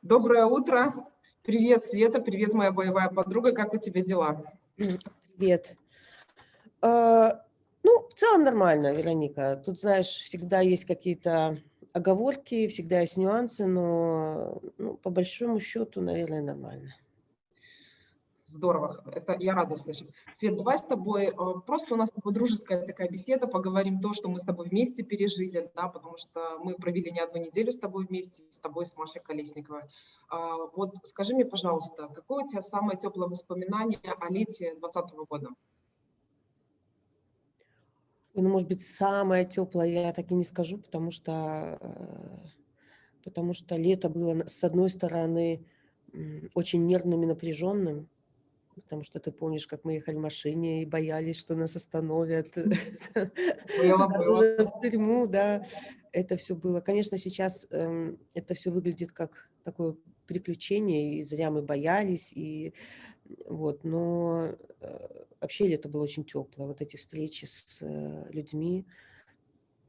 Доброе утро. Привет, Света. Привет, моя боевая подруга. Как у тебя дела? Привет. Ну, в целом нормально, Вероника. Тут, знаешь, всегда есть какие-то оговорки, всегда есть нюансы, но по большому счету, наверное, нормально. Здорово. Это я рада слышать. Свет, давай с тобой, просто у нас с тобой дружеская такая беседа, поговорим то, что мы с тобой вместе пережили, да, потому что мы провели не одну неделю с тобой вместе, с тобой, с Машей Колесниковой. Вот скажи мне, пожалуйста, какое у тебя самое теплое воспоминание о лете 2020 года? Ну, может быть, самое теплое я так и не скажу, потому что лето было, с одной стороны, очень нервным и напряженным, потому что ты помнишь, как мы ехали в машине и боялись, что нас остановят, нас Было. уже в тюрьму, да. Это все было. Конечно, сейчас это все выглядит как такое приключение, и зря мы боялись, и вот. Но вообще лето было очень теплое. Вот эти встречи с людьми,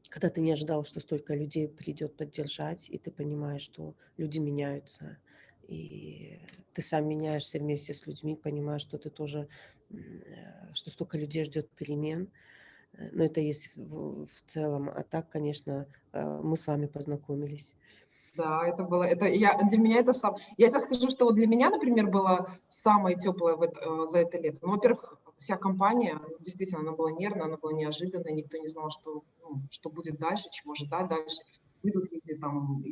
когда ты не ожидал, что столько людей придет поддержать, и ты понимаешь, что люди меняются, и ты сам меняешься вместе с людьми, понимаешь, что ты тоже, что столько людей ждет перемен. Но это есть в целом. А так, конечно, мы с вами познакомились. Да, это было, для меня это я тебе скажу, что вот для меня, например, было самое теплое за это лето. Ну, во-первых, вся компания, действительно, она была нервная, она была неожиданная, никто не знал, что будет дальше, чего ждать дальше. Выйдут люди, там,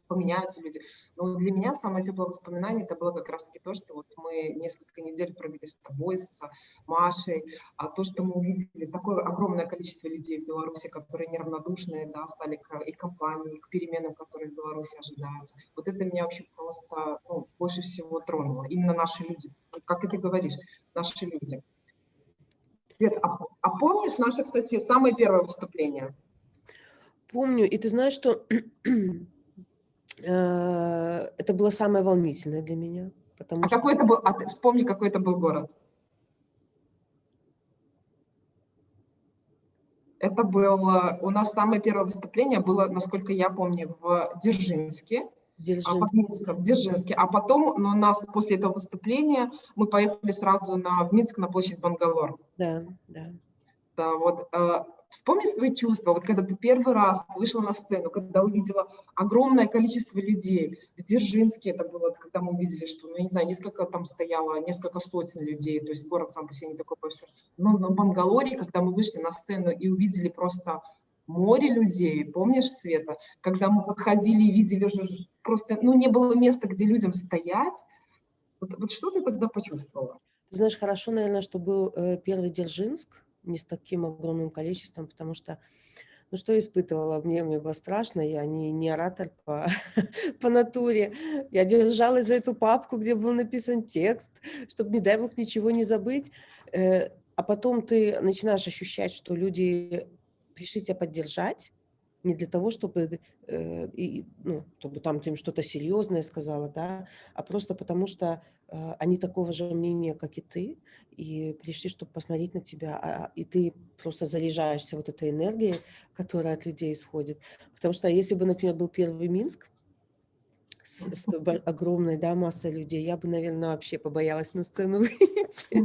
поменяются люди. Но для меня самое теплое воспоминание, это было как раз-таки то, что вот мы несколько недель провели с тобой, с Машей, а то, что мы увидели такое огромное количество людей в Беларуси, которые неравнодушные, да, стали и компании, к переменам, которые в Беларуси ожидаются. Вот это меня вообще просто больше всего тронуло. Именно наши люди, как и ты говоришь, наши люди. Свет, а помнишь наше, кстати, самое первое выступление? Помню, и ты знаешь, что это было самое волнительное для меня, потому что... Какой это был, вспомни, какой это был город. Это было, у нас самое первое выступление было, насколько я помню, в Дзержинске. В Дзержинске. А потом, но у нас после этого выступления мы поехали сразу в Минск на площадь Бангалор. Да, да. Да, вот. Вспомни свои чувства, вот когда ты первый раз вышла на сцену, когда увидела огромное количество людей. В Дзержинске это было, когда мы увидели, что, я не знаю, несколько сотен людей, то есть город сам по себе не такой большой. Но на Бангалоре, когда мы вышли на сцену и увидели просто море людей, помнишь, Света? Когда мы подходили и видели уже просто, не было места, где людям стоять. Вот что ты тогда почувствовала? Ты знаешь, хорошо, наверное, что был первый Дзержинск, не с таким огромным количеством, потому что, что я испытывала? Мне было страшно, я не оратор по натуре. Я держалась за эту папку, где был написан текст, чтобы, не дай бог, ничего не забыть. А потом ты начинаешь ощущать, что люди пришли тебя поддержать, не для того, чтобы, чтобы там ты им что-то серьезное сказала, да, а просто потому что они такого же мнения, как и ты, и пришли, чтобы посмотреть на тебя, и ты просто заряжаешься вот этой энергией, которая от людей исходит. Потому что если бы, например, был первый Минск с огромной, да, массой людей, я бы, наверное, вообще побоялась на сцену выйти.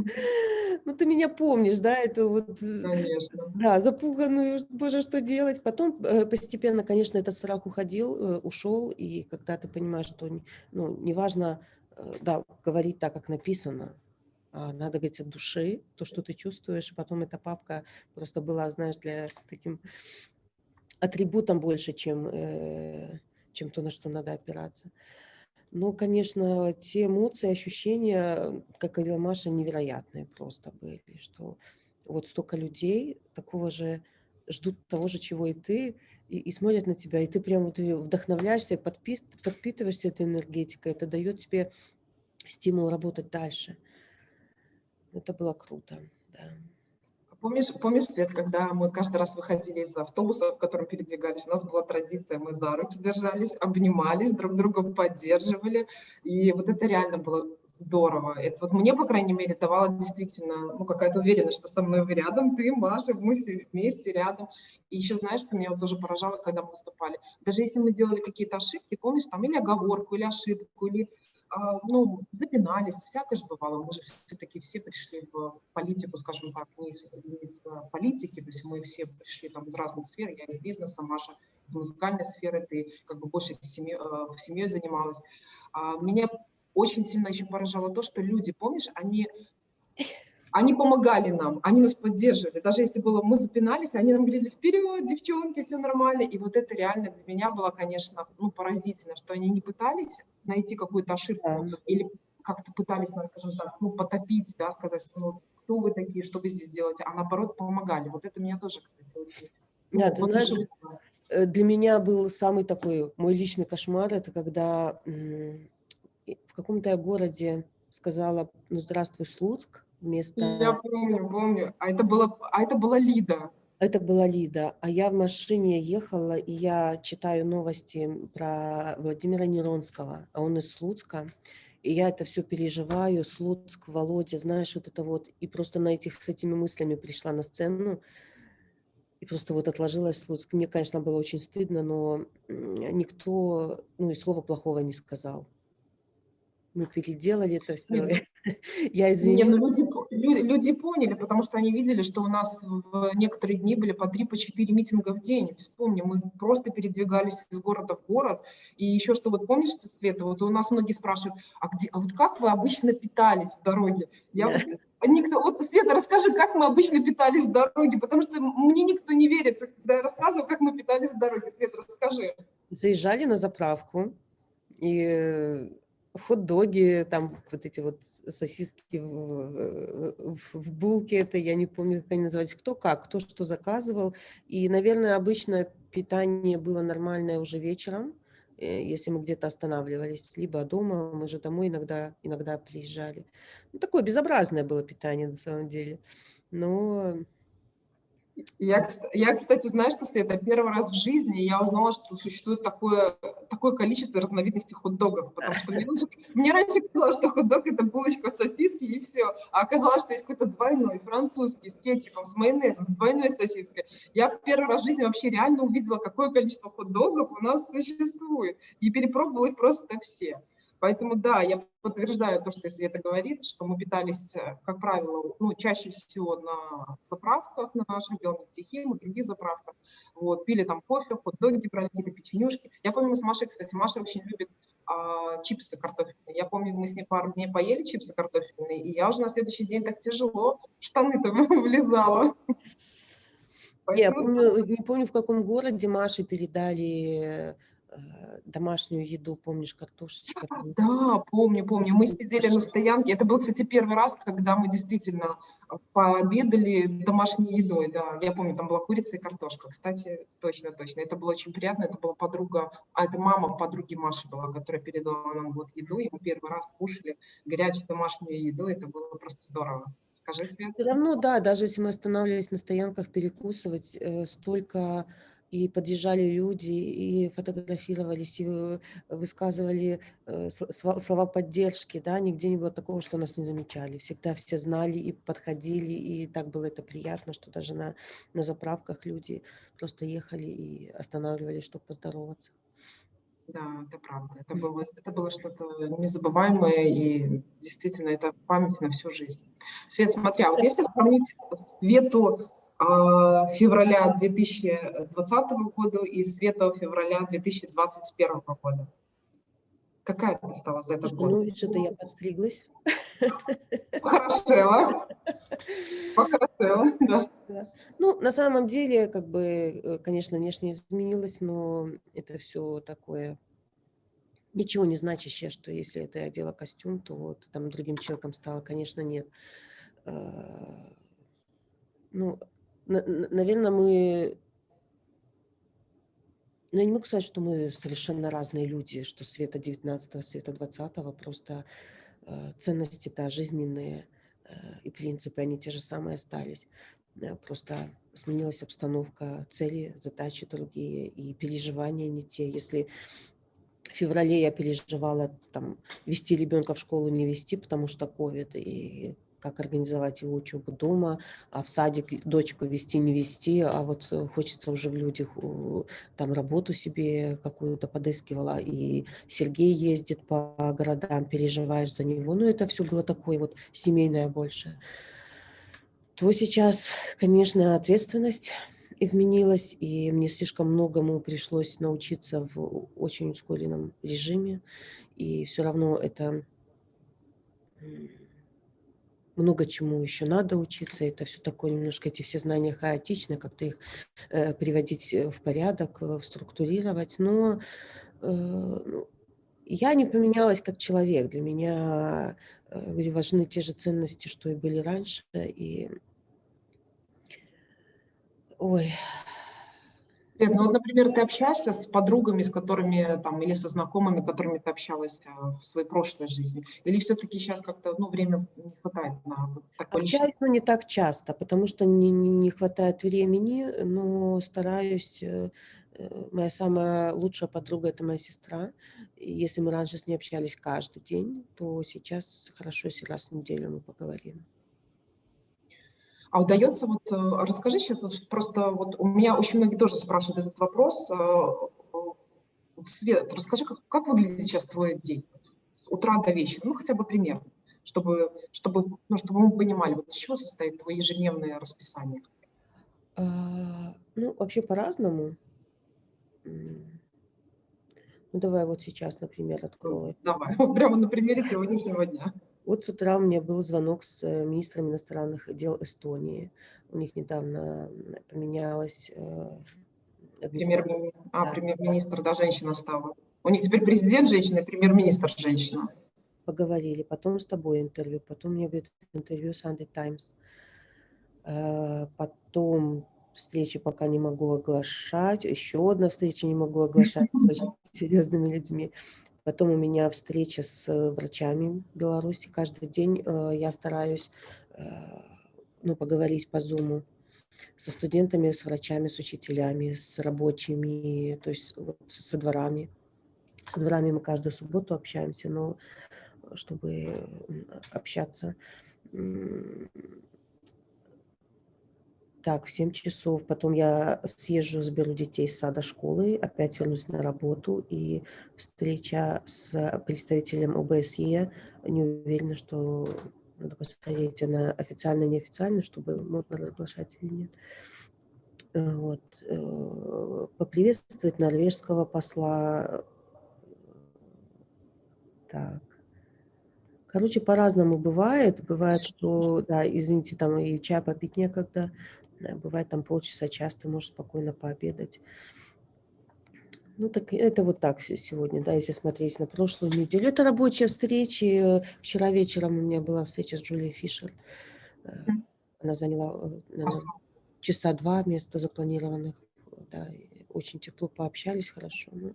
Ну, ты меня помнишь, да, это вот... Конечно. Да, запуганную, боже, что делать? Потом постепенно, конечно, этот страх ушел, и когда ты понимаешь, что, неважно, да, говорить так, как написано, а надо говорить от души, то, что ты чувствуешь, и потом эта папка просто была, знаешь, для таким атрибутом больше, чем то, на что надо опираться. Но, конечно, те эмоции, ощущения, как говорила Маша, невероятные просто были, что вот столько людей такого же ждут того же, чего и ты, и смотрят на тебя, и ты прям вот вдохновляешься, подпитываешься этой энергетикой, это дает тебе стимул работать дальше. Это было круто, да. Помнишь, Свет, когда мы каждый раз выходили из автобуса, в котором передвигались, у нас была традиция, мы за руки держались, обнимались, друг друга поддерживали, и вот это реально было здорово. Это вот мне, по крайней мере, давало действительно, ну, какая-то уверенность, что со мной вы рядом, ты, Маша, мы все вместе рядом. И еще, знаешь, что меня вот тоже поражало, когда мы выступали. Даже если мы делали какие-то ошибки, помнишь, там, или оговорку, или ошибку, или, ну, запинались, всякое же бывало. Мы же все-таки все пришли в политику, скажем так, не из политики, то есть мы все пришли там из разных сфер, я из бизнеса, Маша из музыкальной сферы, ты как бы больше в семьей занималась. Меня очень сильно еще поражало то, что люди, помнишь, они помогали нам, они нас поддерживали. Даже если было, мы запинались, они нам говорили: вперед, девчонки, все нормально. И вот это реально для меня было, конечно, ну, поразительно, что они не пытались найти какую-то ошибку Да. или как-то пытались нас, скажем так, ну, потопить, да, сказать, что ну, кто вы такие, что вы здесь делаете, а наоборот помогали. Вот это меня тоже, кстати, очень, Да, ну, ты знаешь, воодушевило. для меня был самый такой мой личный кошмар, это когда в каком-то я городе сказала: "Ну, здравствуй, Слуцк", Я вместо... помню. А это была Лида. Это была Лида, а я в машине ехала, и я читаю новости про Владимира Неронского, а он из Слуцка. И я это все переживаю, Слуцк, Володя, знаешь, вот это вот. И просто с этими мыслями пришла на сцену, и просто вот отложилась Слуцк. Мне, конечно, было очень стыдно, но никто, ну, и слова плохого не сказал. Мы переделали это Нет, все. Я не, ну извинилась. люди поняли, потому что они видели, что у нас в некоторые дни были по 3, по 4 митинга в день. Вспомни, мы просто передвигались из города в город. И еще что, вот помнишь, Света, вот у нас многие спрашивают: а вот как вы обычно питались в дороге? Я вот, вот, Света, расскажи, как мы обычно питались в дороге, потому что мне никто не верит, когда я рассказываю, как мы питались в дороге. Света, расскажи. Заезжали на заправку, и хот-доги, там вот эти вот сосиски в булке, это я не помню, как они назывались, кто как, кто что заказывал. И, наверное, обычно питание было нормальное уже вечером, если мы где-то останавливались, либо дома, мы же домой иногда приезжали. Ну, такое безобразное было питание на самом деле. Но Я, кстати, знаю, что, Света, первый раз в жизни я узнала, что существует такое количество разновидностей хот-догов, потому что мне раньше казалось, что хот-дог — это булочка сосиски и все, а оказалось, что есть какой-то двойной, французский, с кетчупом, с майонезом, с двойной сосиской. Я в первый раз в жизни вообще реально увидела, какое количество хот-догов у нас существует, и перепробовала их просто все. Поэтому да, я подтверждаю то, что Света говорит, что мы питались, как правило, ну, чаще всего на заправках, на наших Белнефтехим и других заправках. Вот, пили там кофе, хот-доги, брали какие-то печенюшки. Я помню, мы с Машей, кстати, Маша очень любит чипсы картофельные. Я помню, мы с ней пару дней поели чипсы картофельные, и я уже на следующий день так тяжело в штаны там влезала. я Поэтому помню, не помню, в каком городе Маше передали домашнюю еду, помнишь, картошечка там. да, помню. Мы сидели на стоянке. Это был, кстати, первый раз, когда мы действительно пообедали домашней едой. Да, я помню, там была курица и картошка. Кстати, точно. Это было очень приятно. Это была подруга, это мама подруги Маши была, которая передала нам вот еду. И мы первый раз кушали горячую домашнюю еду. Это было просто здорово. Скажи, Свет. Все равно, да, даже если мы останавливались на стоянках перекусывать, столько и подъезжали люди, и фотографировались, и высказывали слова поддержки, да, нигде не было такого, что нас не замечали. Всегда все знали и подходили, и так было это приятно, что даже на заправках люди просто ехали и останавливались, чтобы поздороваться. Да, это правда. Это было что-то незабываемое, и действительно, это память на всю жизнь. Свет, смотри, а вот если сравнить Свету февраля 2020 года и Свету февраля 2021 года, какая ты стала за этот Слушай, год? ну, видишь, это я подстриглась. Похорошела, похорошела, да. Да. Ну, на самом деле, как бы, конечно, внешне изменилось, но это все такое ничего не значащее, что если это я одела костюм, то вот там другим человеком стало, конечно, нет. А, Ну, наверное, ну, я не могу сказать, что мы совершенно разные люди, что Света 19-го, Света 20-го, просто ценности-то жизненные и принципы, они те же самые остались. Просто сменилась обстановка, цели, задачи другие и переживания не те. Если В феврале я переживала, там, вести ребенка в школу, не вести, потому что ковид, и как организовать его учебу дома, а в садик дочку вести, не вести, а вот хочется уже в людях, там работу себе какую-то подыскивала, и Сергей ездит по городам, переживаешь за него, ну это все было такое вот семейное больше. То сейчас, конечно, ответственность изменилась, и мне слишком многому пришлось научиться в очень ускоренном режиме, и все равно это много чему еще надо учиться, это все такое немножко, эти все знания хаотичны, как-то их приводить в порядок, структурировать, но ну, я не поменялась как человек, для меня говорю, важны те же ценности, что и были раньше, и ой, Свет, ну вот, например, ты общаешься с подругами, с которыми там, или со знакомыми, с которыми ты общалась в своей прошлой жизни? Или все-таки сейчас как-то, ну, время не хватает на вот такое личное? общаюсь, но не так часто, потому что не хватает времени, но стараюсь. Моя самая лучшая подруга – это моя сестра. И если мы раньше с ней общались каждый день, то сейчас хорошо, если раз в неделю мы поговорим. А удается вот, расскажи сейчас, вот, просто вот у меня очень многие тоже спрашивают этот вопрос. Вот, Свет, расскажи, как выглядит сейчас твой день? С утра до вечера, ну, хотя бы примерно, ну, чтобы мы понимали, вот из чего состоит твое ежедневное расписание. Ну, вообще по-разному. Ну, давай вот сейчас, например, Ну, открою. давай, вот прямо на примере сегодняшнего дня. Вот с утра у меня был звонок с министром иностранных дел Эстонии. У них недавно поменялась администрация. Да, Премьер-министр, да, женщина стала. У них теперь президент женщина и премьер-министр женщина. поговорили. Потом с тобой интервью. Потом у меня будет интервью с Sunday Times. Потом встречи пока не могу оглашать. Еще одна встреча не могу оглашать с очень серьезными людьми. Потом у меня встреча с врачами в Беларуси. Каждый день я стараюсь поговорить по Zoom со студентами, с врачами, с учителями, с рабочими, то есть вот со дворами. С дворами мы каждую субботу общаемся, но чтобы общаться. Так, в 7 часов. Потом я съезжу, заберу детей с сада, школы, опять вернусь на работу. И встреча с представителем ОБСЕ. Не уверена, что надо посмотреть, она официально, неофициально, чтобы можно разглашать или нет. Вот. Поприветствовать норвежского посла. Так. Короче, по-разному бывает. Бывает, что, да, извините, там и чай попить некогда. Бывает, там полчаса, час ты можешь спокойно пообедать. Ну, так это вот так сегодня, да, если смотреть на прошлую неделю. Это рабочие встречи. Вчера вечером у меня была встреча с Джулией Фишер. Она заняла, наверное, часа 2 вместо запланированных. Да, и очень тепло пообщались, хорошо. Ну,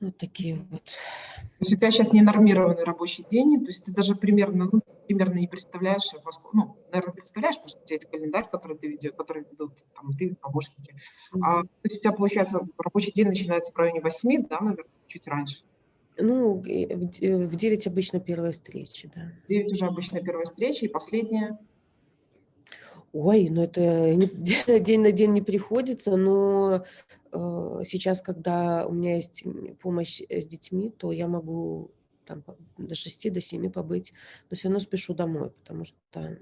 вот такие вот. То есть у тебя сейчас ненормированный рабочий день, то есть ты даже примерно не представляешь, ну, наверное, представляешь, потому что у тебя есть календарь, который который ведут, там, ты, помощники. То есть у тебя, получается, рабочий день начинается в районе 8, да, наверное, чуть раньше? Ну, в 9 обычно первая встреча, да. В 9 уже обычно первая встреча и последняя. Ой, ну это день на день не приходится, но сейчас, когда у меня есть помощь с детьми, то я могу там до 6, до 7 побыть, но все равно спешу домой, потому что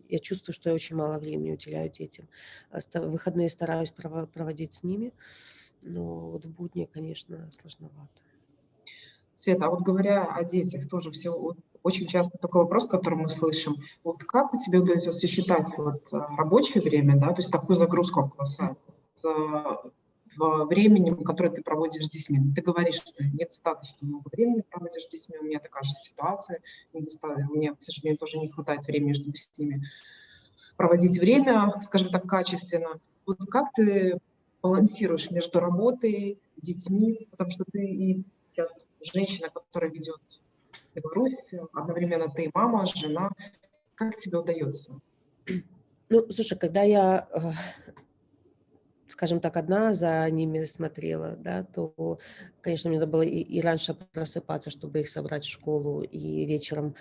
я чувствую, что я очень мало времени уделяю детям. Выходные стараюсь проводить с ними, но вот в будни, конечно, сложновато. Света, а вот говоря о детях, тоже все очень часто такой вопрос, который мы слышим. Вот как у тебя удается сочетать вот рабочее время, да, то есть такую загрузку колоссальную, с временем, которое ты проводишь с детьми? Ты говоришь, что недостаточно много времени проводишь с детьми, у меня такая же ситуация, мне, к сожалению, тоже не хватает времени, чтобы с ними проводить время, скажем так, качественно. Вот как ты балансируешь между работой, детьми, потому что ты и сейчас женщина, которая ведет Беларусь, одновременно ты и мама, жена. Как тебе удается? Ну, слушай, когда я скажем так, одна за ними смотрела, да, то, конечно, мне надо было и раньше просыпаться, чтобы их собрать в школу, и вечером,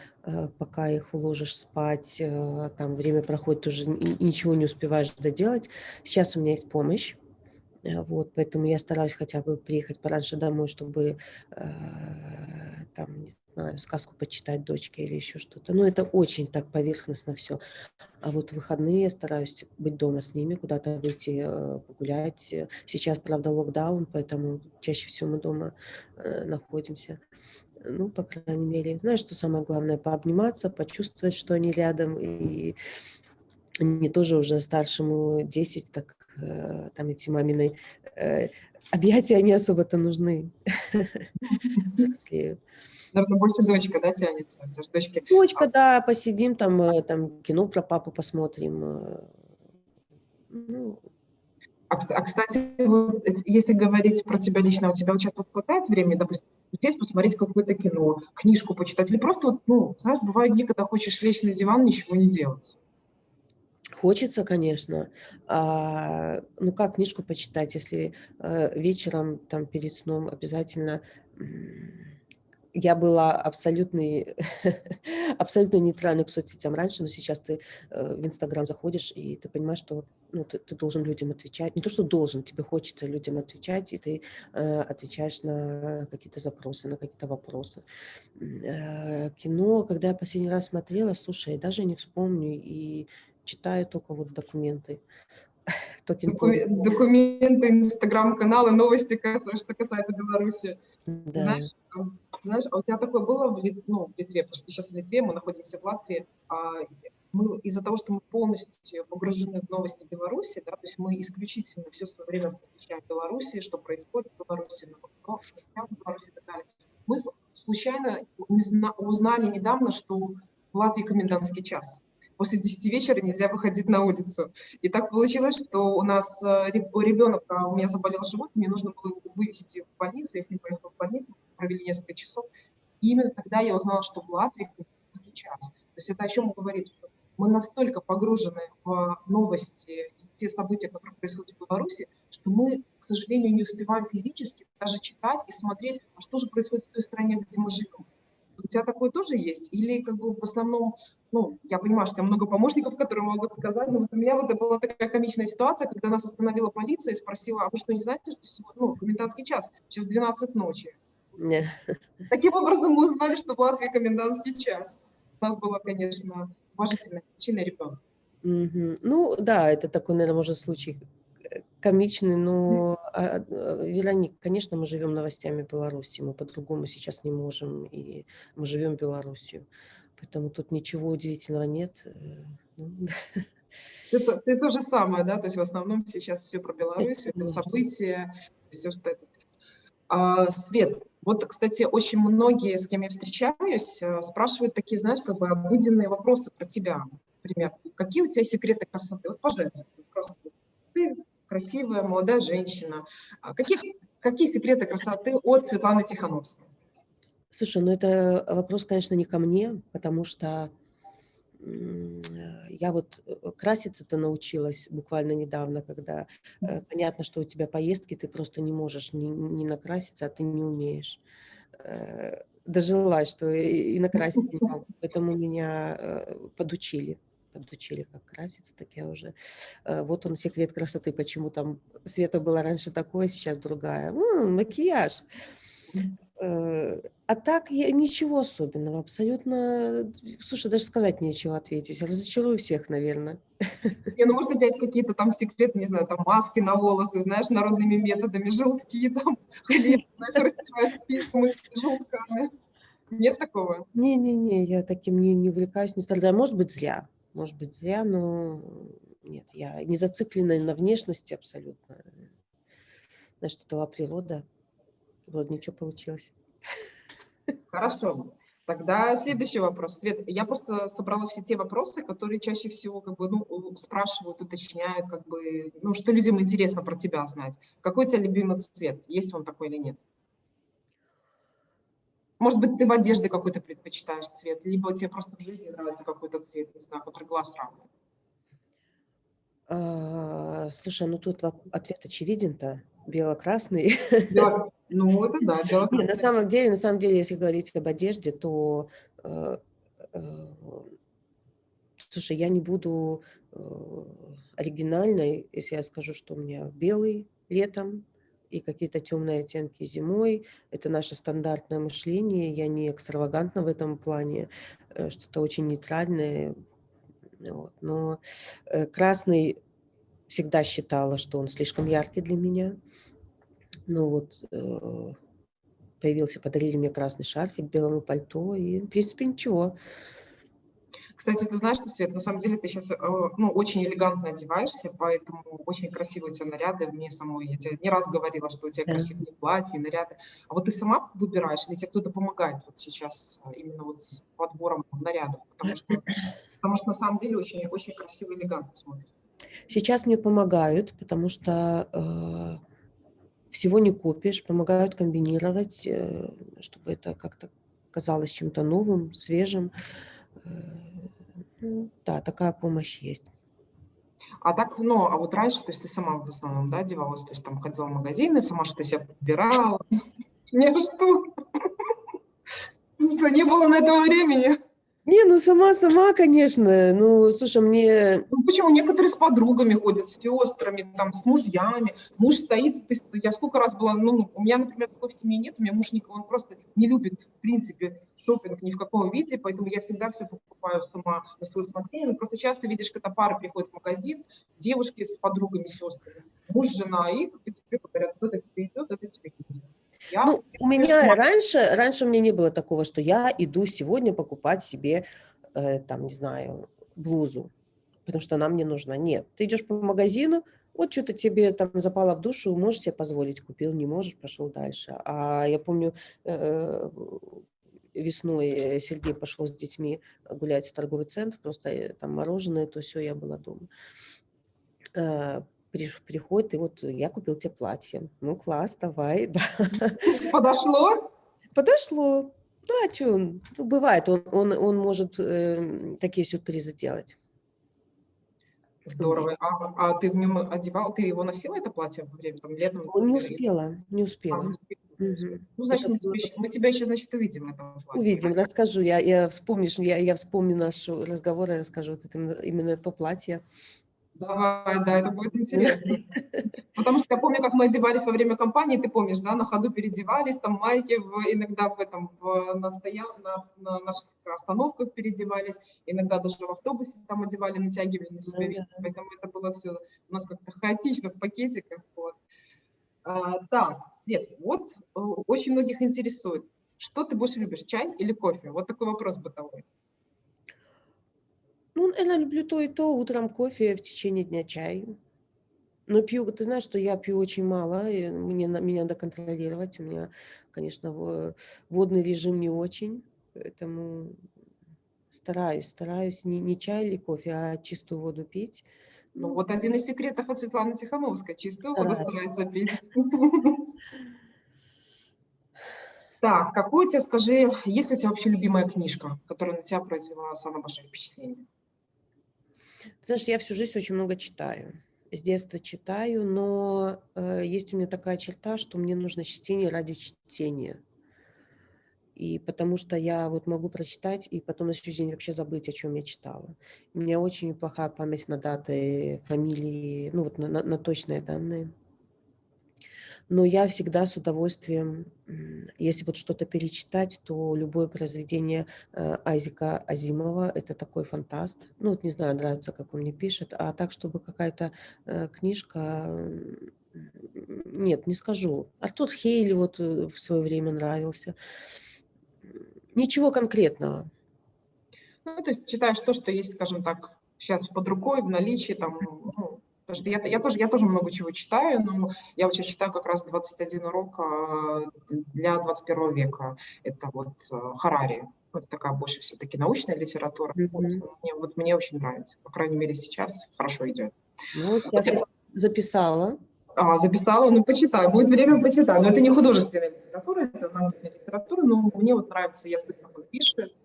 пока их уложишь спать, там время проходит, уже ничего не успеваешь доделать. Сейчас у меня есть помощь. Вот, поэтому я стараюсь хотя бы приехать пораньше домой, чтобы, там, не знаю, сказку почитать дочке или еще что-то. Но это очень так поверхностно все. А вот в выходные я стараюсь быть дома с ними, куда-то выйти, погулять. Сейчас, правда, локдаун, поэтому чаще всего мы дома, находимся. Ну, по крайней мере, знаешь, что самое главное? Пообниматься, почувствовать, что они рядом. И мне тоже уже старшему 10, так, там эти мамины, объятия не особо-то нужны. Взрослеют. Наверное, больше дочка, да, тянется? У тебя же дочки. Дочка, да, посидим там, там кино про папу посмотрим. Ну, Кстати, вот если говорить про тебя лично, у тебя вот щас вот хватает времени, допустим, сесть, посмотреть какое-то кино, книжку почитать или просто вот, ну, знаешь, бывают дни, когда хочешь лечь на диван, ничего не делать? хочется, конечно. Ну, как книжку почитать, если, вечером, там, перед сном обязательно, я была абсолютной абсолютно нейтральной к соцсетям раньше, но сейчас ты, в "Инстаграм" заходишь, и ты понимаешь, что, ну, ты должен людям отвечать. Не то, что должен, тебе хочется людям отвечать, и ты, отвечаешь на какие-то запросы, на какие-то вопросы. Кино, когда я последний раз смотрела, слушай, даже не вспомню, и читаю только вот документы. Talking point. Документы, инстаграм-каналы, новости, что касается Беларуси. Да. Знаешь, а у тебя такое было в Литве, потому что сейчас в Литве, мы находимся в Латвии, мы из-за того, что мы полностью погружены в новости Беларуси, да, то есть мы исключительно все свое время посвящаем Беларуси, что происходит в Беларуси, новостям в Беларуси и так далее. Мы случайно узнали недавно, что в Латвии комендантский час. После 10 вечера нельзя выходить на улицу. И так получилось, что у нас ребенок, у меня заболел живот, мне нужно было его вывести в больницу, я с ним поехала в больницу, провели несколько часов. И именно тогда я узнала, что в Латвии комендантский час. То есть это о чем говорит, что мы настолько погружены в новости и те события, которые происходят в Беларуси, что мы, к сожалению, не успеваем физически даже читать и смотреть, а что же происходит в той стране, где мы живем. У тебя такое тоже есть? Или как бы в основном, ну, я понимаю, что у тебя много помощников, которые могут сказать, но вот у меня вот была такая комичная ситуация, когда нас остановила полиция и спросила, а вы что, не знаете, что сегодня, ну, комендантский час, сейчас 12 ночи. Не. Таким образом мы узнали, что в Латвии комендантский час. У нас была, конечно, уважительная причина ребенка. Мгм. Ну да, это такой, наверно, может, случай, комичный, но, Вероник, конечно, мы живем новостями Беларуси, мы по-другому сейчас не можем, и мы живем Беларусью. Поэтому тут ничего удивительного нет. Ну, Ты то же самое, да? То есть в основном сейчас все про Беларусь, это конечно. события, все, что это. Свет, вот, кстати, очень многие, с кем я встречаюсь, спрашивают такие, знаешь, как бы обыденные вопросы про тебя. Например, какие у тебя секреты красоты? Вот по-женски. Просто ты красивая молодая женщина. Какие секреты красоты от Светланы Тихановской? Слушай, ну это вопрос, конечно, не ко мне, потому что, я вот, краситься-то научилась буквально недавно, когда, понятно, что у тебя поездки, ты просто не можешь не накраситься, а ты не умеешь. Дожилась, что и накраситься не могу. Поэтому меня, подучили, как краситься, так я уже вот он секрет красоты, почему там Света была раньше такой, сейчас другая. Макияж. А так я ничего особенного, абсолютно. Слушай, даже сказать нечего, ответить. Разочарую всех, наверно. Не, ну, может, у тебя есть какие-то там секреты, не знаю, там маски на волосы, знаешь, народными методами, желтки, там, хлеб, знаешь, растирать спинку желтками. Нет такого? Не, я таким не увлекаюсь, не страдаю. Может быть, зря, но нет, я не зациклена на внешности абсолютно. Знаешь, что дала природа, вроде ничего получилось. Хорошо. Тогда следующий вопрос. Свет, я просто собрала все те вопросы, которые чаще всего как бы, ну, спрашивают, уточняют, как бы, ну, что людям интересно про тебя знать. Какой у тебя любимый цвет? Есть он такой или нет? Может быть, ты в одежде какой-то предпочитаешь цвет, либо тебе просто в жизни нравится какой-то цвет, не знаю, который глаз радует. Слушай, ну тут ответ очевиден-то. Бело-красный. Ну, это да, Не, бело-красный. на самом деле, если говорить об одежде, то, э, э, слушай, я не буду оригинальной, если я скажу, что у меня белый летом и какие-то темные оттенки зимой. Это наше стандартное мышление. Я не экстравагантна в этом плане, что-то очень нейтральное. Вот. Но красный всегда считала, что он слишком яркий для меня. Ну вот подарили мне красный шарфик к белому пальто, и, в принципе, ничего. Кстати, ты знаешь, что, Свет, на самом деле ты сейчас ну, очень элегантно одеваешься, поэтому очень красивые у тебя наряды. Мне самой, я тебе не раз говорила, что у тебя Да. красивые платья, наряды. А вот ты сама выбираешь или тебе кто-то помогает вот сейчас именно вот с подбором нарядов? Потому что на самом деле очень, очень красиво и элегантно смотрится. Сейчас мне помогают, потому что всего не купишь, помогают комбинировать, чтобы это как-то казалось чем-то новым, свежим. Ну, да, такая помощь есть. А так, ну, а вот раньше, то есть ты сама в основном, да, одевалась, то есть там ходила в магазины, сама что-то себе подбирала? Нет, что? Что не было на это времени? Не, ну сама, конечно. Ну, слушай, мне... Ну, почему некоторые с подругами ходят, с сестрами, там, с мужьями. Муж стоит, я сколько раз была, ну, у меня, например, такой в семье нет, у меня муж он просто не любит, в принципе, шопинг ни в каком виде, поэтому я всегда все покупаю сама на свое усмотрение. Просто часто видишь, когда пара приходит в магазин, девушки с подругами, сестрами, муж, жена, и как бы тебе говорят, вот это тебе идет, это тебе идет. Ну, у меня раньше у меня не было такого, что я иду сегодня покупать себе, там, не знаю, блузу, потому что она мне нужна. Нет, ты идешь по магазину, вот что-то тебе там запало в душу, можешь себе позволить, купил, не можешь, пошел дальше. А я помню, весной Сергей пошел с детьми гулять в торговый центр, просто там мороженое, то все, я была дома. Приходит, и вот я купил тебе платье. Ну, класс, давай, да. Подошло? Подошло. Да, что он, ну, бывает, он может такие сюрпризы делать. Здорово. А ты в нем одевал, ты его носила, это платье, во время там летом? Не Например, не успела. не успела. Мгм. Ну, значит, Это было... мы тебя еще, значит, увидим в этом платье. Увидим, расскажу. Я вспомню наш разговор и расскажу вот это, именно то платье. Давай, да, это будет интересно. Потому что я помню, как мы одевались во время кампании, ты помнишь, да, на ходу переодевались, там майки иногда на наших остановках переодевались, иногда даже в автобусе там одевали, натягивали на себя вещи. Поэтому это было все у нас как-то хаотично в пакетиках. Вот. Так, Свет, вот очень многих интересует, что ты больше любишь, чай или кофе? Вот такой вопрос бытовой. Ну, я люблю то и то. Утром кофе, в течение дня чай. Но пью, ты знаешь, что я пью очень мало, и меня надо контролировать. У меня, конечно, водный режим не очень, поэтому стараюсь не чай или кофе, а чистую воду пить. Ну, вот один из секретов от Светланы Тихановской. Чистую воду старается пить. Так, какую у тебя, скажи, есть ли у тебя вообще любимая книжка, которая на тебя произвела самое большое впечатление? Ты знаешь, я всю жизнь очень много читаю. С детства читаю, но есть у меня такая черта, что мне нужно чтение ради чтения. И потому что я вот могу прочитать и потом на следующий день вообще забыть, о чем я читала. У меня очень плохая память на даты, фамилии, ну вот на точные данные. Но я всегда с удовольствием, если вот что-то перечитать, то любое произведение Айзека Азимова, это такой фантаст. Ну вот не знаю, нравится, как он мне пишет, а так, чтобы какая-то книжка, нет, не скажу. Артур Хейли вот в свое время нравился. Ничего конкретного. Ну, то есть читаешь то, что есть, скажем так, сейчас под рукой, в наличии, там, ну, потому что я тоже много чего читаю, но я вот сейчас читаю как раз 21 урок для 21 века. Это вот Харари. Это такая больше все-таки научная литература. Вот мне очень нравится. По крайней мере, сейчас хорошо идет. Ну, сейчас я записала. Записала, ну, почитаю. Будет время, почитаю. Но это не художественная литература, это научная литература, но мне вот нравится, я слышу, как он пишет.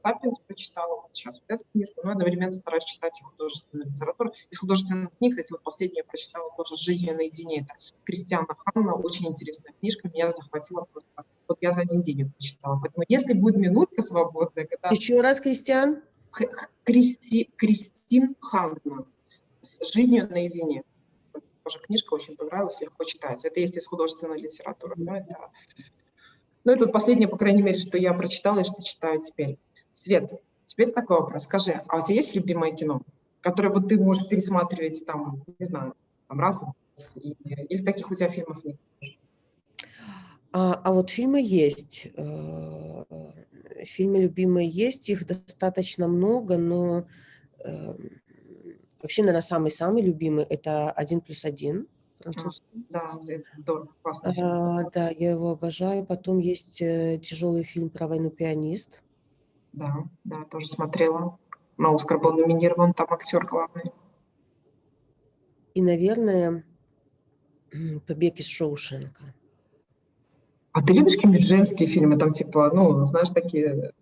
«Сапиенс» прочитала, вот сейчас вот эту книжку, но одновременно стараюсь читать и художественную литературу. Из художественных книг, кстати, вот последнюю я прочитала тоже «С жизнью наедине». Это Кристиана Ханна, очень интересная книжка, меня захватила просто. Вот я за один день ее прочитала. Поэтому если будет минутка свободная, когда Еще раз, Кристиан. Кристин Ханна «С жизнью наедине». Тоже книжка очень понравилась, легко читается. Это есть из художественной литературы. Но это последнее, по крайней мере, что я прочитала и что читаю теперь. Свет, теперь такой вопрос. Скажи, а у тебя есть любимое кино, которое вот ты можешь пересматривать там, не знаю, там раз в год, или таких у тебя фильмов нет? А вот фильмы есть. Фильмы любимые есть, их достаточно много, но вообще, наверное, самый-самый любимый – это «1+1» французский. Да, это здорово, классный фильм. Да, я его обожаю. Потом есть тяжелый фильм про войну «Пианист». Да, тоже смотрела. На «Оскар» был номинирован, там актер главный. И, наверное, «Побег из Шоушенка». А ты любишь какие-нибудь женские фильмы, там типа, ну, знаешь, такие,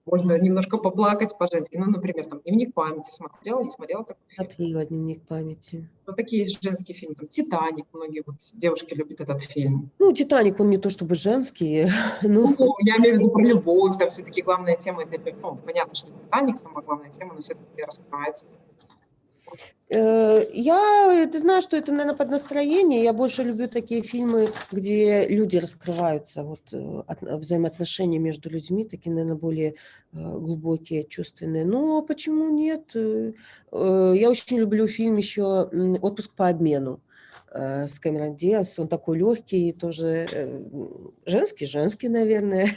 можно немножко поплакать по-женски, ну, например, там «Дневник памяти» смотрела, не смотрела такой фильм? Смотрела «Дневник памяти». Вот такие есть женские фильмы, там «Титаник», многие вот девушки любят этот фильм. Ну, «Титаник», он не то чтобы женский, Ну, но... я имею в виду про любовь, там все-таки главная тема, ну, понятно, что «Титаник» самая главная тема, но все-таки раскрывается. Ты знаешь, что это, наверное, под настроение. Я больше люблю такие фильмы, где люди раскрываются, вот взаимоотношения между людьми, такие, наверное, более глубокие, чувственные. Но почему нет? Я очень люблю фильм еще «Отпуск по обмену» с Кэмерон Диаз. Он такой легкий, тоже женский, наверное.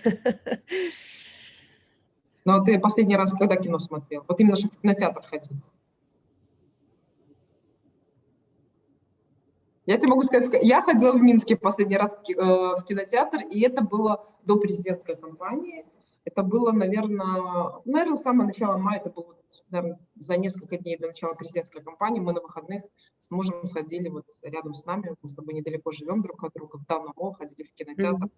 Но ты последний раз когда кино смотрел? Вот именно, чтобы в кинотеатр ходить. Я тебе могу сказать, я ходила в Минске в последний раз в кинотеатр, и это было до президентской кампании. Это было, наверное, самое начало мая, это было, наверное, за несколько дней до начала президентской кампании. Мы на выходных с мужем сходили вот рядом с нами, мы с тобой недалеко живем друг от друга, в Давно ходили в кинотеатр.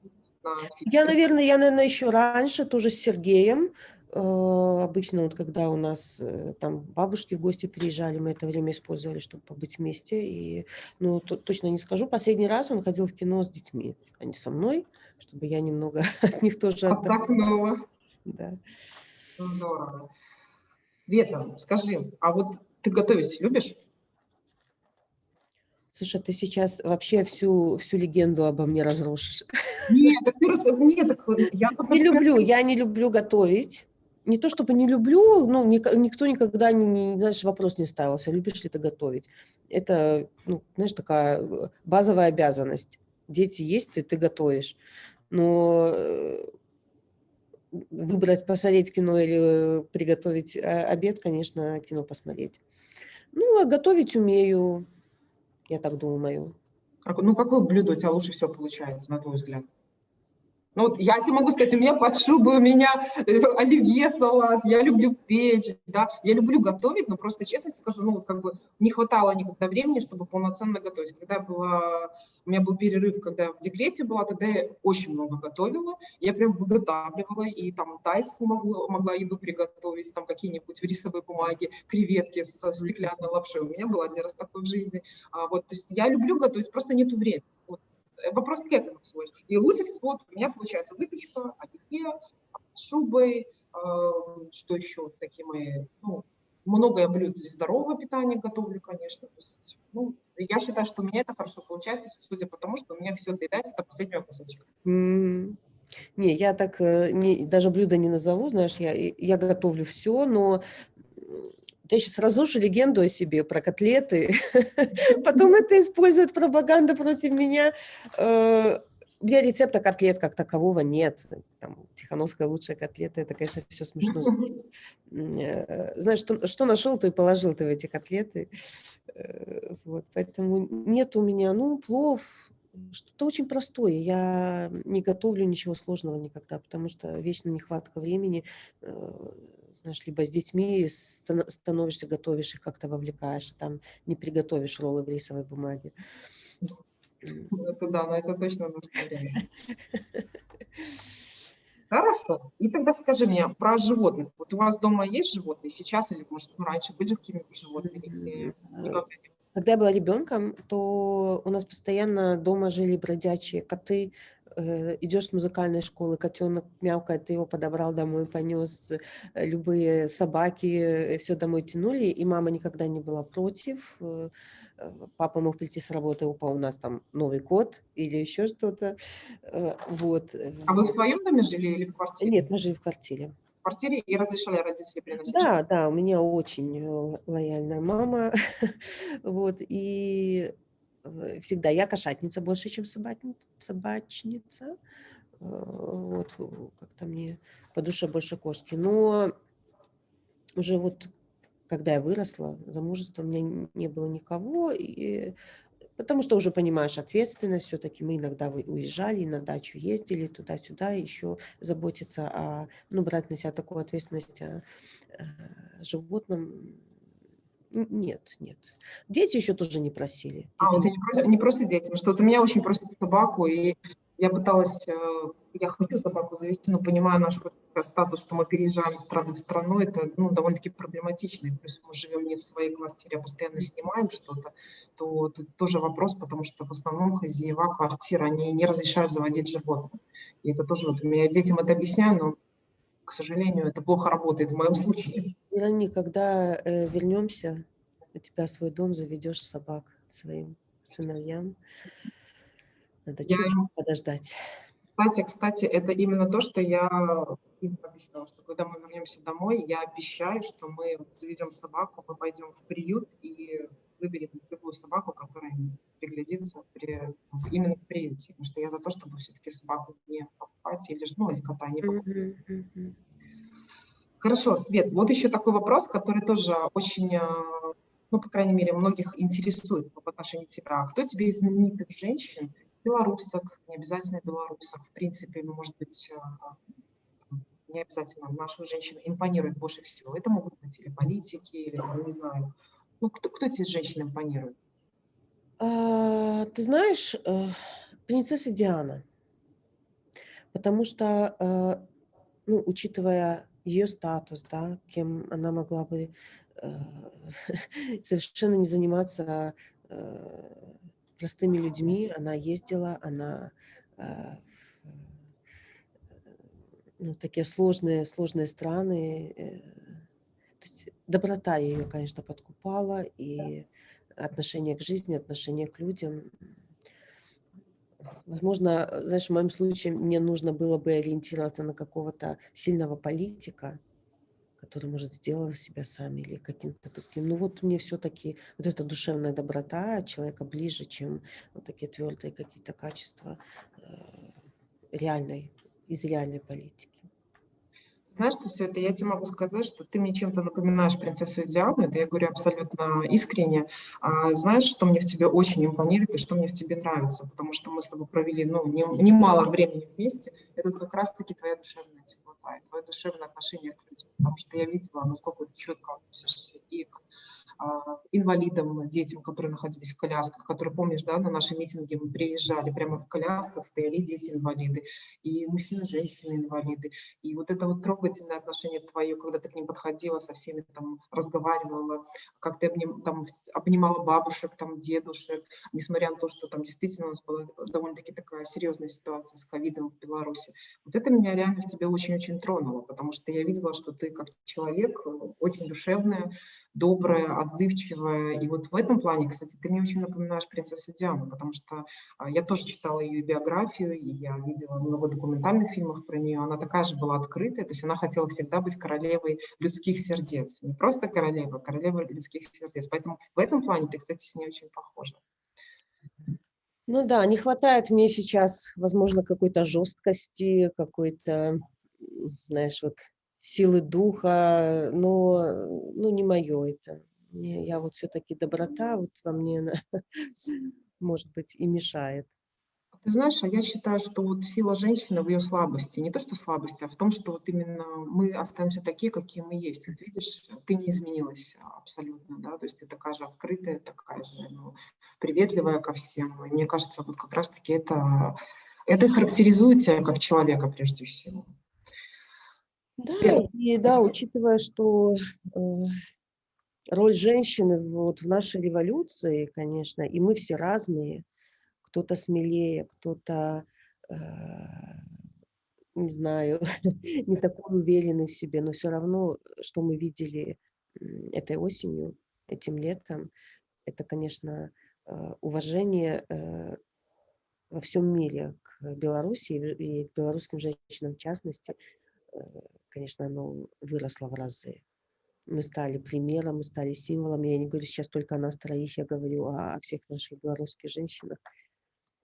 Я, наверное, еще раньше, тоже с Сергеем. Обычно вот когда у нас там бабушки в гости приезжали, мы это время использовали, чтобы побыть вместе. И, ну, точно не скажу, последний раз он ходил в кино с детьми, а не со мной, чтобы я немного от них тоже отдохнула. Да. Здорово. Света, скажи, а вот ты готовить любишь? Слушай, ты сейчас вообще всю легенду обо мне разрушишь. Нет, так ты нет, так я Я не люблю готовить. Не то чтобы не люблю, ну, никто никогда, знаешь, вопрос не ставился, любишь ли ты готовить. Это, ну, знаешь, такая базовая обязанность. Дети есть, и ты готовишь. Но выбрать, посмотреть кино или приготовить обед, конечно, кино посмотреть. Ну, а готовить умею, я так думаю. Ну, какое блюдо у тебя лучше всего получается, на твой взгляд? Ну, вот я тебе могу сказать, у меня под шубой, у меня оливье салат, я люблю печь, да, я люблю готовить, но просто честно скажу, ну, как бы не хватало никогда времени, чтобы полноценно готовить. У меня был перерыв, когда я в декрете была, тогда я очень много готовила, я прям выготавливала, и там тайфу могла еду приготовить, там какие-нибудь в рисовой бумаге, креветки со стеклянной лапшой. У меня был один раз такой в жизни. Вот, то есть я люблю готовить, просто нету времени. Вот. Вопрос к этому свой. И лучше всего у меня получается выпечка, оливье, с шубой, что еще, такие мои, ну, много я блюд из здорового питания готовлю, конечно. То есть, ну, я считаю, что у меня это хорошо получается, судя по тому, что у меня все доедается до последнего кусочка. Не, я так даже блюдо не назову, знаешь, я готовлю все, но ты сейчас разрушу легенду о себе про котлеты, потом это использует пропаганда против меня. У меня рецепта котлет как такового нет. Там, Тихановская лучшая котлета, это, конечно, все смешно. Знаешь, что нашел, то и положил ты в эти котлеты. Вот, поэтому нет у меня, ну, плов, что-то очень простое. Я не готовлю ничего сложного никогда, потому что вечно нехватка времени. Знаешь, либо с детьми становишься, готовишь их, как-то вовлекаешь, а там не приготовишь роллы в рисовой бумаге. Это да, но это точно нужно время. Хорошо. И тогда скажи мне про животных. Вот у вас дома есть животные сейчас или, может, ну, раньше были какие-нибудь животные? Или никогда не Когда я была ребенком, то у нас постоянно дома жили бродячие коты. Идешь с музыкальной школы, котенок мяукает, ты его подобрал домой, понес. Любые собаки все домой тянули, и мама никогда не была против. Папа мог прийти с работы, опа, у нас там новый кот или еще что-то. Вот. А вы в своем доме жили или в квартире? Нет, мы жили в квартире. В квартире и разрешали родители приносить Да, животных? да, у меня очень лояльная мама. Вот, и всегда я кошатница больше, чем собачница. Вот, как-то мне по душе больше кошки. Но уже вот когда я выросла, замужество у меня не было никого, потому что уже понимаешь ответственность, все-таки мы иногда уезжали, на дачу ездили туда-сюда, еще заботиться брать на себя такую ответственность о животном. Нет, нет. Дети еще тоже не просили. У Дети... тебя не просят дети? Потому что вот у меня очень просят собаку, и я пыталась, я хочу собаку завести, но понимаю наш статус, что мы переезжаем из страны в страну, это довольно-таки проблематично. И плюс мы живем не в своей квартире, а постоянно снимаем что-то, то тут тоже вопрос, потому что в основном хозяева квартир, они не разрешают заводить животных. И это тоже вот я детям это объясняю, но, к сожалению, это плохо работает в моем случае. Верони, когда вернемся, у тебя свой дом, заведешь собак своим сыновьям. Надо Я чуть-чуть подождать. Кстати, это именно то, что я им обещала, что когда мы вернемся домой, я обещаю, что мы заведем собаку, мы пойдем в приют и выберем любую собаку, которая им приглядится именно в приюте. Потому что я за то, чтобы все-таки собаку не покупать или кота не покупать. Хорошо, Свет, вот еще такой вопрос, который тоже очень, по крайней мере, многих интересует в отношении тебя. Кто тебе из знаменитых женщин, белорусок, не обязательно белорусок, в принципе, может быть, не обязательно наших женщин импонирует больше всего? Это могут быть или политики, или, не знаю, кто тебе из женщин импонирует? Ты знаешь, принцесса Диана, потому что, учитывая ее статус, да, кем она могла бы совершенно не заниматься простыми людьми, она ездила, она в такие сложные страны. То есть доброта ее, конечно, подкупала, и отношение к жизни, отношение к людям. Возможно, знаешь, в моем случае мне нужно было бы ориентироваться на какого-то сильного политика, который, может, сделал себя сам или каким-то таким. Ну вот мне все-таки вот эта душевная доброта человека ближе, чем вот такие твердые какие-то качества из реальной политики. Знаешь что, Света, я тебе могу сказать, что ты мне чем-то напоминаешь принцессу Диану, это я говорю абсолютно искренне. Знаешь, что мне в тебе очень импонирует и что мне в тебе нравится, потому что мы с тобой провели немало времени вместе, это как раз-таки твоя душевная теплота и твое душевное отношение к людям, потому что я видела, насколько ты четко относишься и к инвалидам, детям, которые находились в колясках, которые, помнишь, да, на наши митинги мы приезжали, прямо в колясках стояли дети-инвалиды, и мужчины, женщины-инвалиды. И вот это вот трогательное отношение твое, когда ты к ним подходила, со всеми там разговаривала, как ты обнимала бабушек, там, дедушек, несмотря на то, что там действительно у нас была довольно-таки такая серьезная ситуация с ковидом в Беларуси. Вот это меня реально в тебе очень-очень тронуло, потому что я видела, что ты как человек очень душевная, добрая, отзывчивая. И вот в этом плане, кстати, ты мне очень напоминаешь принцессу Диану, потому что я тоже читала ее биографию, и я видела много документальных фильмов про нее. Она такая же была открытая, то есть она хотела всегда быть королевой людских сердец. Не просто королева, а королева людских сердец. Поэтому в этом плане ты, кстати, с ней очень похожа. Ну да, не хватает мне сейчас, возможно, какой-то жесткости, какой-то, знаешь, вот силы духа, но не мое это. Я вот все-таки доброта вот во мне, она, может быть, и мешает. Ты знаешь, я считаю, что вот сила женщины в ее слабости. Не то, что слабости, а в том, что вот именно мы остаемся такие, какие мы есть. Вот видишь, ты не изменилась абсолютно, да, то есть ты такая же открытая, такая же приветливая ко всем. И мне кажется, вот как раз-таки это характеризует тебя как человека прежде всего. Да, и да, учитывая, что роль женщины вот в нашей революции, конечно, и мы все разные, кто-то смелее, кто-то, э, не знаю, не такой уверенный в себе, но все равно, что мы видели этой осенью, этим летом, это, конечно, уважение во всем мире к Беларуси и к белорусским женщинам в частности, э, конечно, оно выросло в разы. Мы стали примером, мы стали символом. Я не говорю сейчас только о нас троих, я говорю о всех наших белорусских женщинах,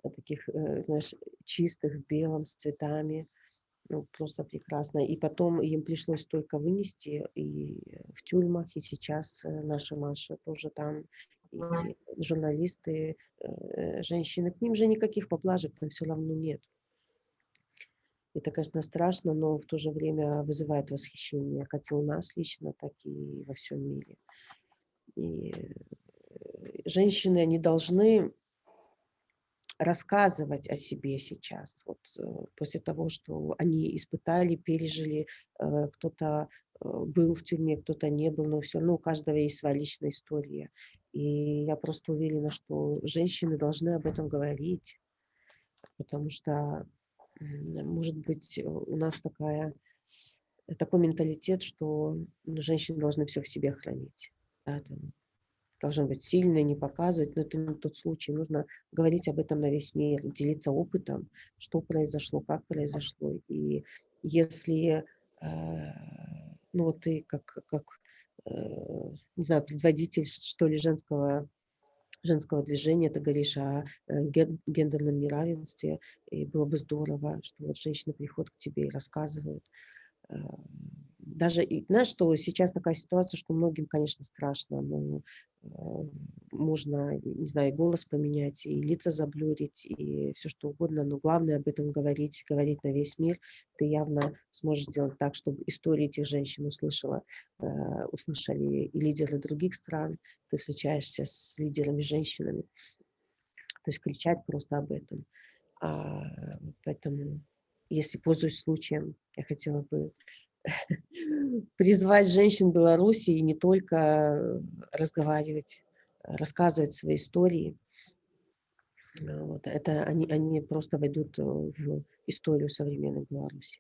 о таких, знаешь, чистых, в белом, с цветами. Ну, просто прекрасно. И потом им пришлось столько вынести и в тюрьмах, и сейчас наша Маша тоже там, и журналисты, женщины. К ним же никаких поблажек там все равно нет. Это, конечно, страшно, но в то же время вызывает восхищение, как и у нас лично, так и во всем мире. И женщины, они должны рассказывать о себе сейчас. Вот, после того, что они испытали, пережили, кто-то был в тюрьме, кто-то не был, но все равно у каждого есть своя личная история. И я просто уверена, что женщины должны об этом говорить, потому что, может быть, у нас такой менталитет, что женщины должны все в себе хранить. Да, там, должна быть сильной, не показывать, но это не тот случай. Нужно говорить об этом на весь мир, делиться опытом, что произошло, как произошло. И если, ну вот ты как не знаю, предводитель, что ли, женского движения, ты говоришь о гендерном неравенстве, и было бы здорово, что вот женщины приходят к тебе и рассказывают. Э, Даже, знаешь, что сейчас такая ситуация, что многим, конечно, страшно, но э, можно, не знаю, и голос поменять, и лица заблюрить, и все что угодно, но главное об этом говорить на весь мир. Ты явно сможешь сделать так, чтобы истории этих женщин услышали и лидеры других стран. Ты встречаешься с лидерами женщинами, то есть кричать просто об этом. А, Поэтому, если пользуюсь случаем, я хотела бы призвать женщин Беларуси и не только разговаривать, рассказывать свои истории. Вот. Это они просто войдут в историю современной Беларуси.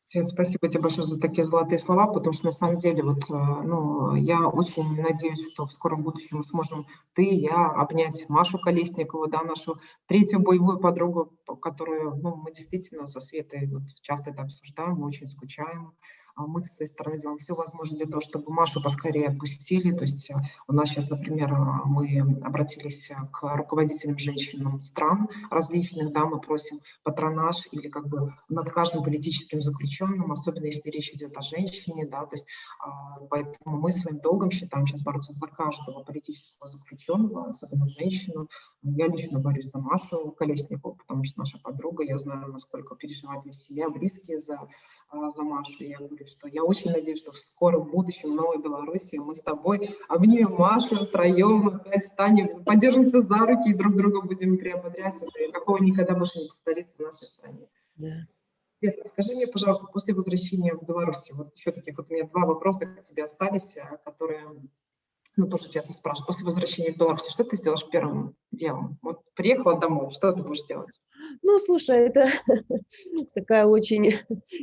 Свет, спасибо тебе большое за такие золотые слова, потому что на самом деле вот, ну, я очень надеюсь, что в скором будущем мы сможем, ты, я, обнять Машу Колесникову, да, нашу третью боевую подругу, которую, ну, мы действительно со Светой вот часто это обсуждаем, мы очень скучаем. Мы со своей стороны делаем все возможное для того, чтобы Машу поскорее отпустили. То есть у нас сейчас, например, мы обратились к руководителям женщин стран различных, да, мы просим патронаж или как бы над каждым политическим заключенным, особенно если речь идет о женщине, да, то есть поэтому мы своим долгом считаем сейчас бороться за каждого политического заключенного, особенно женщину. Я лично борюсь за Машу Колесникову, потому что наша подруга, я знаю, насколько переживали все я, близкие за Машу. Я говорю, что я очень надеюсь, что в скором будущем в Новой Беларуси мы с тобой обнимем Машу втроем, опять станем, подержимся за руки и друг друга будем приободрять. И такого никогда больше не повторится в нашей стране. Да. Света, скажи мне, пожалуйста, после возвращения в Беларусь, вот еще таких вот у меня два вопроса к тебе остались, которые, ну, тоже часто спрашивают. После возвращения в Беларусь, что ты сделаешь первым делом? Вот приехала домой, что ты будешь делать? Ну, слушай, это такая очень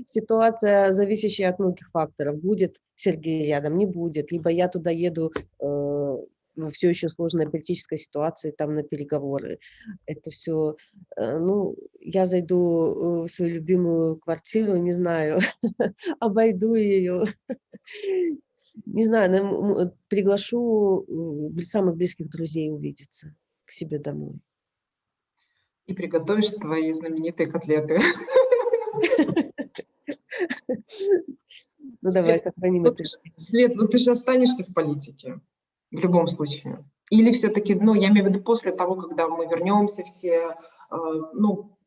ситуация, зависящая от многих факторов. Будет Сергей рядом, не будет. Либо я туда еду во все еще сложной политической ситуации, там на переговоры. Это все, ну, я зайду в свою любимую квартиру, не знаю, обойду ее, не знаю, приглашу самых близких друзей увидеться к себе домой. И приготовишь твои знаменитые котлеты. Ну, давай Свет, сохраним ну это. ты ж Свет, ну ты же останешься в политике в любом случае. Или все-таки, ну, я имею в виду после того, когда мы вернемся все, ну,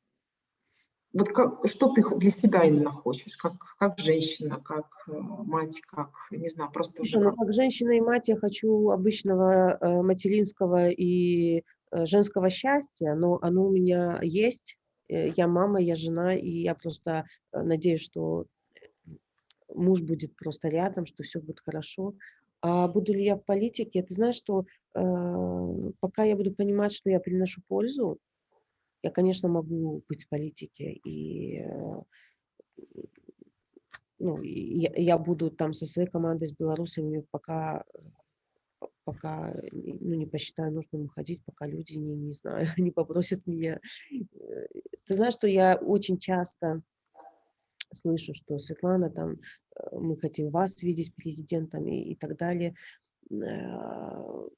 вот что ты для себя именно хочешь? Как женщина, как мать, как, не знаю, просто уже Слушай, ну как... как женщина и мать я хочу обычного материнского и женского счастья, но оно у меня есть. Я мама, я жена, и я просто надеюсь, что муж будет просто рядом, что все будет хорошо. А буду ли я в политике? Ты знаешь, что пока я буду понимать, что я приношу пользу, я, конечно, могу быть в политике, и ну, я буду там со своей командой, с белорусами, пока ну, не посчитаю нужным уходить, пока люди, не знаю, не попросят меня. Ты знаешь, что я очень часто слышу, что Светлана, там, мы хотим вас видеть президентом и так далее. Э,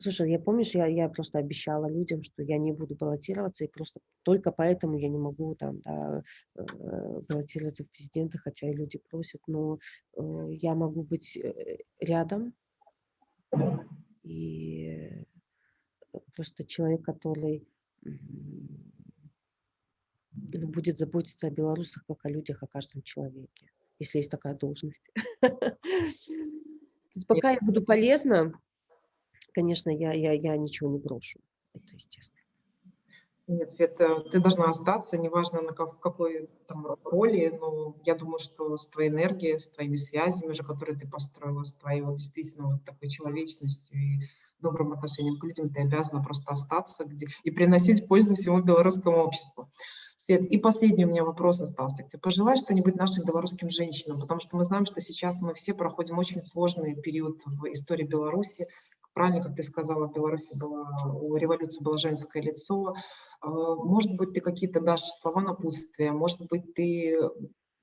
Слушай, помнишь, я просто обещала людям, что я не буду баллотироваться, и просто только поэтому я не могу там, да, баллотироваться в президенты, хотя и люди просят, но я могу быть рядом, и просто человек, который будет заботиться о белорусах, как о людях, о каждом человеке, если есть такая должность. То есть Нет, пока я буду полезна, конечно, я ничего не брошу. Это естественно. нет, Света, ты должна остаться, неважно в какой там роли, но я думаю, что с твоей энергией, с твоими связями уже, которые ты построила, с твоей вот действительно вот такой человечностью и добрым отношением к людям, ты обязана просто остаться и приносить пользу всему белорусскому обществу. Свет, и последний у меня вопрос остался. Ты пожелай что-нибудь нашим белорусским женщинам, потому что мы знаем, что сейчас мы все проходим очень сложный период в истории Беларуси. Правильно, как ты сказала, в Беларуси у революции было женское лицо. Может быть, ты какие-то дашь слова напутствия, может быть, ты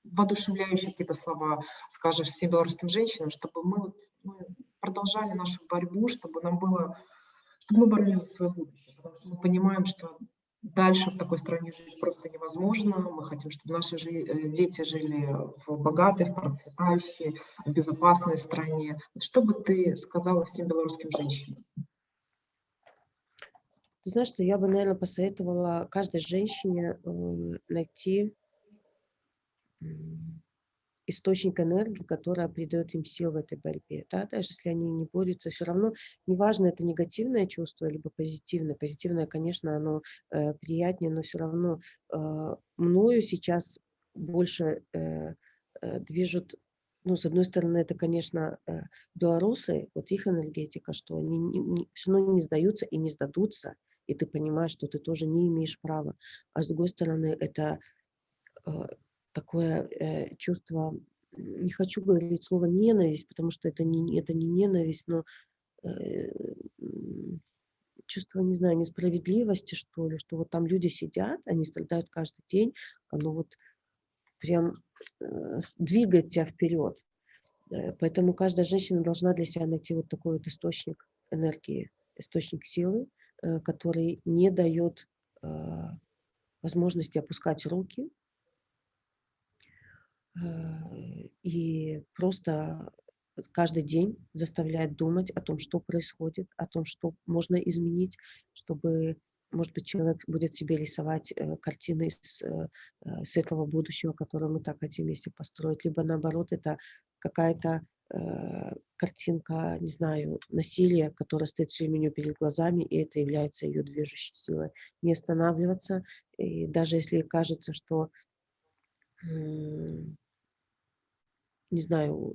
воодушевляющие какие-то слова скажешь всем белорусским женщинам, чтобы мы продолжали нашу борьбу, чтобы мы боролись за свое будущее, потому что мы понимаем, что дальше в такой стране жить просто невозможно. Мы хотим, чтобы наши дети жили в богатой, в процветающей, в безопасной стране. Что бы ты сказала всем белорусским женщинам? Ты знаешь, что я бы, наверное, посоветовала каждой женщине найти источник энергии, которая придает им сил в этой борьбе. Да? Даже если они не борются, все равно, неважно, это негативное чувство, либо позитивное. Позитивное, конечно, оно приятнее, но все равно мною сейчас больше движут, ну, с одной стороны, это, конечно, белорусы, вот их энергетика, что они все равно не сдаются и не сдадутся, и ты понимаешь, что ты тоже не имеешь права. А с другой стороны, это такое чувство, не хочу говорить слово ненависть, потому что это не ненависть, но чувство, не знаю, несправедливости, что ли, что вот там люди сидят, они страдают каждый день, оно вот прям двигает тебя вперед. Поэтому каждая женщина должна для себя найти вот такой вот источник энергии, источник силы, который не дает возможности опускать руки, и просто каждый день заставляет думать о том, что происходит, о том, что можно изменить, чтобы, может быть, человек будет себе рисовать картины из светлого будущего, которое мы так хотим вместе построить, либо наоборот, это какая-то картинка, не знаю, насилия, которое стоит все время перед глазами, и это является ее движущей силой. Не останавливаться, и даже если кажется, что не знаю,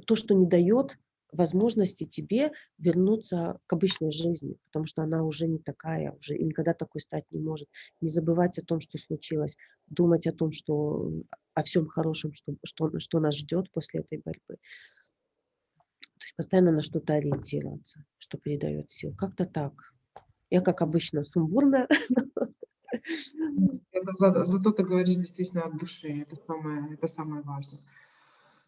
то, что не дает возможности тебе вернуться к обычной жизни, потому что она уже не такая, уже и никогда такой стать не может. Не забывать о том, что случилось, думать о том, что о всем хорошем, что нас ждет после этой борьбы. То есть постоянно на что-то ориентироваться, что придает сил. Как-то так. Я, как обычно, сумбурная. Зато ты говоришь действительно от души. Это самое важное.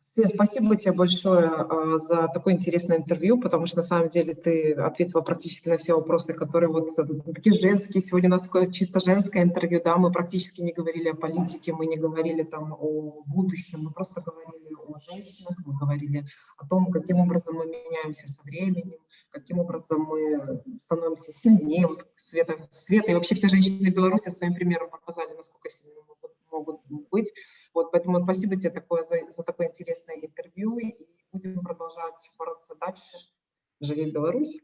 Свет, спасибо тебе большое за такое интересное интервью, потому что на самом деле ты ответила практически на все вопросы, которые вот такие женские. Сегодня у нас такое чисто женское интервью, да, мы практически не говорили о политике, мы не говорили там о будущем, мы просто говорили о женщинах, мы говорили о том, каким образом мы меняемся со временем, каким образом мы становимся сильнее. Вот Света и вообще все женщины Беларуси своим примером показали, насколько сильными могут быть. Вот, поэтому спасибо тебе за такое интересное интервью, и будем продолжать бороться дальше. Живи Беларусь!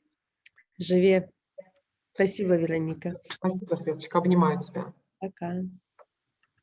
Живи. Спасибо, Вероника. Спасибо, Светочка, обнимаю тебя. Пока.